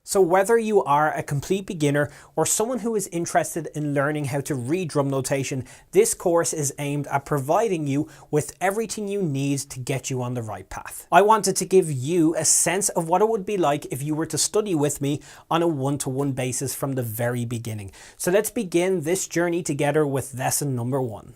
So whether you are a complete beginner or someone who is interested in learning how to read drum notation, this course is aimed at providing you with everything you need to get you on the right path. I wanted to give you a sense of what it would be like if you were to study with me on a one-to-one basis from the very beginning. So let's begin this journey together with lesson number 1.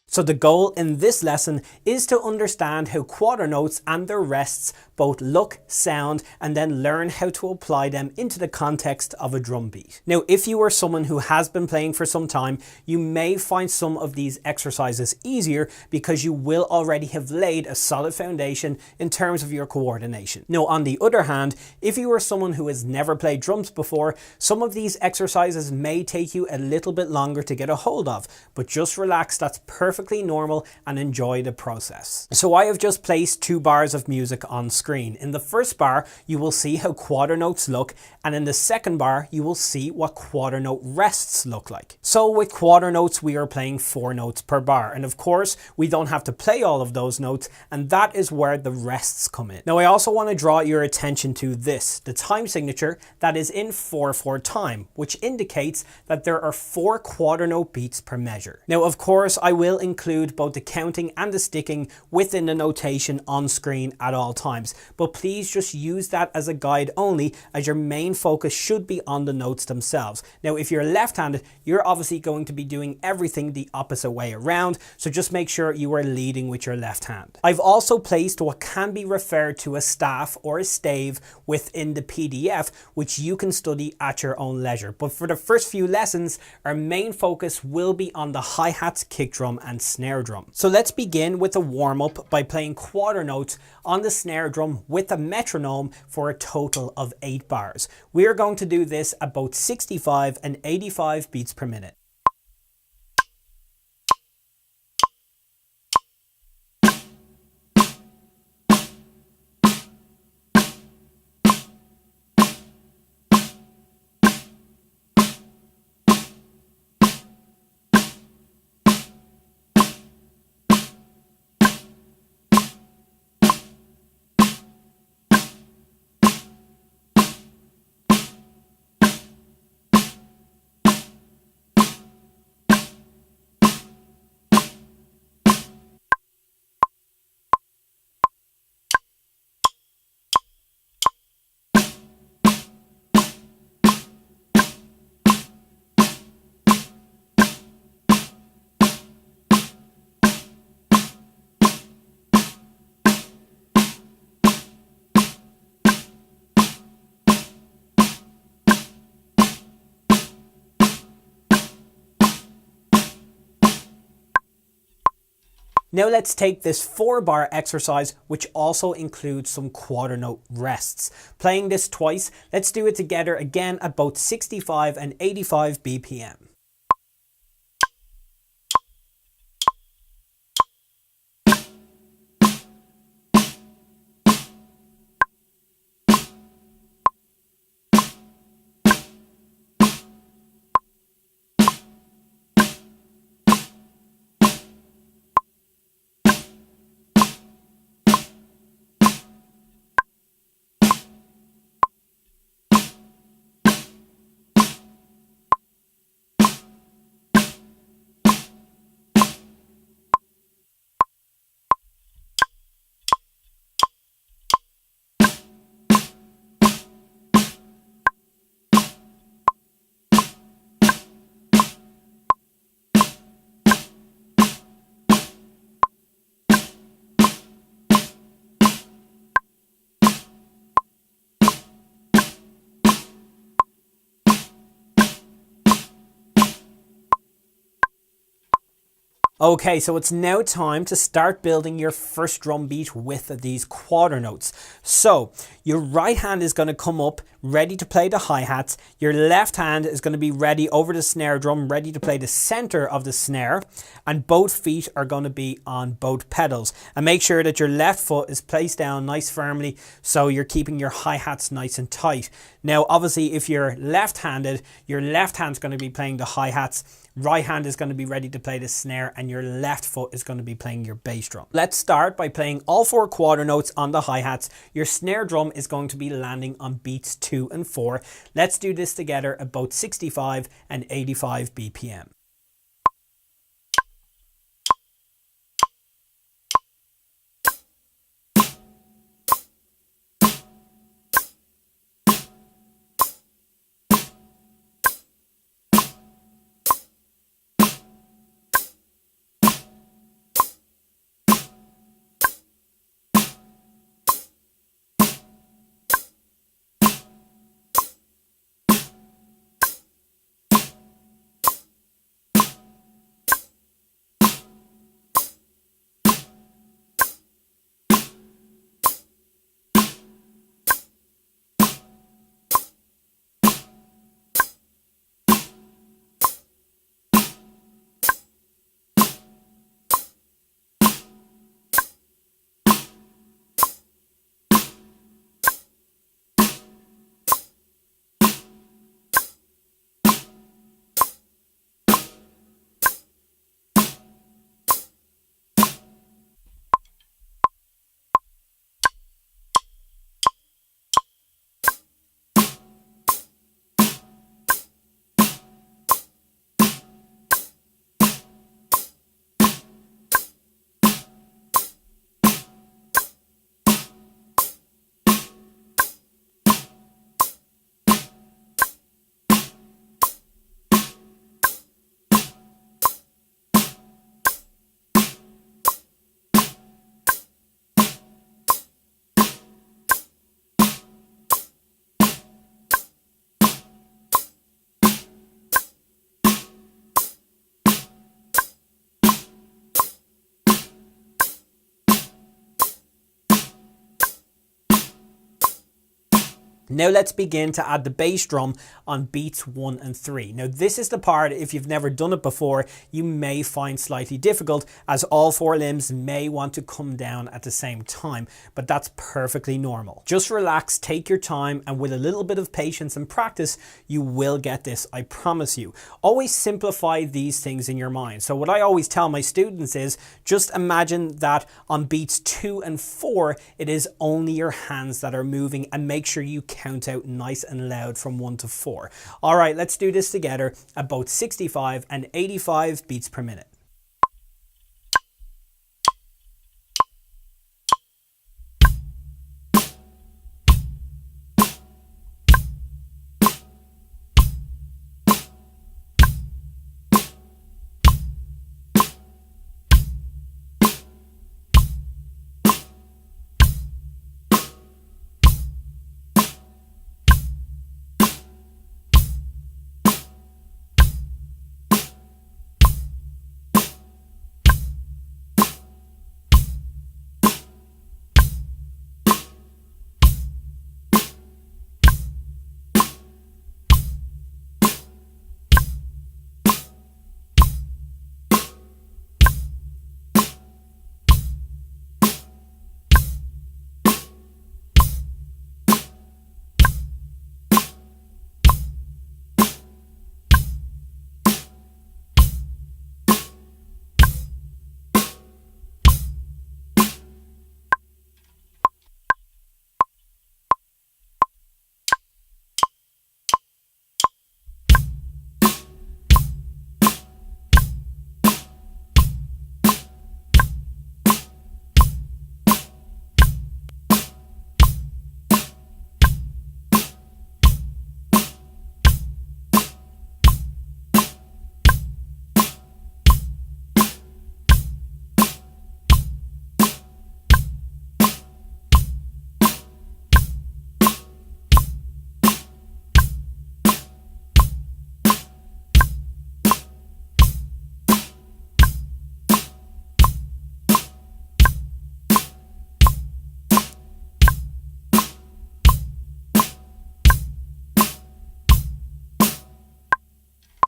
So the goal in this lesson is to understand how quarter notes and their rests both look, sound, and then learn how to apply them into the context of a drum beat. Now, if you are someone who has been playing for some time, you may find some of these exercises easier because you will already have laid a solid foundation in terms of your coordination. Now, on the other hand, if you are someone who has never played drums before, some of these exercises may take you a little bit longer to get a hold of, but just relax, that's perfectly normal, and enjoy the process. So I have just placed 2 bars of music on screen. In the first bar, you will see how quarter notes look, and in the second bar, you will see what quarter note rests look like. So with quarter notes, we are playing 4 notes per bar, and of course, we don't have to play all of those notes, and that is where the rests come in. Now, I also want to draw your attention to this, the time signature that is in 4/4 time, which indicates that there are 4 quarter note beats per measure. Now, of course, I will include both the counting and the sticking within the notation on screen at all times, but please just use that as a guide only, as your main focus should be on the notes themselves. Now, if you're left-handed, you're obviously going to be doing everything the opposite way around, so just make sure you are leading with your left hand. I've also placed what can be referred to as staff or a stave within the PDF, which you can study at your own leisure. But for the first few lessons, our main focus will be on the hi-hats, kick drum, and snare drum. So let's begin with a warm-up by playing quarter notes on the snare drum with a metronome for a total of 8 bars. We are going to do this at both 65 and 85 beats per minute. Now let's take this 4-bar exercise, which also includes some quarter note rests. Playing this twice, let's do it together again at both 65 and 85 BPM. Okay, so it's now time to start building your first drum beat with these quarter notes. So your right hand is going to come up ready to play the hi-hats. Your left hand is going to be ready over the snare drum, ready to play the center of the snare, and both feet are going to be on both pedals. And make sure that your left foot is placed down nice firmly so you're keeping your hi-hats nice and tight. Now, obviously, if you're left-handed, your left hand's going to be playing the hi-hats right hand is going to be ready to play the snare, and your left foot is going to be playing your bass drum. Let's start by playing all 4 quarter notes on the hi-hats. Your snare drum is going to be landing on beats 2 and 4. Let's do this together at both 65 and 85 BPM. Now let's begin to add the bass drum on beats 1 and 3. Now this is the part, if you've never done it before, you may find slightly difficult, as all 4 limbs may want to come down at the same time, but that's perfectly normal. Just relax, take your time, and with a little bit of patience and practice, you will get this, I promise you. Always simplify these things in your mind. So what I always tell my students is, just imagine that on beats 2 and 4, it is only your hands that are moving, and make sure you count out nice and loud from 1 to 4. All right, let's do this together at both 65 and 85 beats per minute.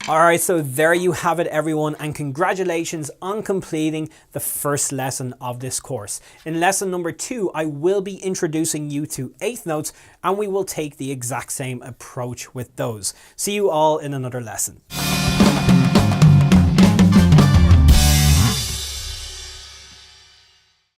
Alright, so there you have it everyone, and congratulations on completing the first lesson of this course. In lesson number 2, I will be introducing you to eighth notes, and we will take the exact same approach with those. See you all in another lesson.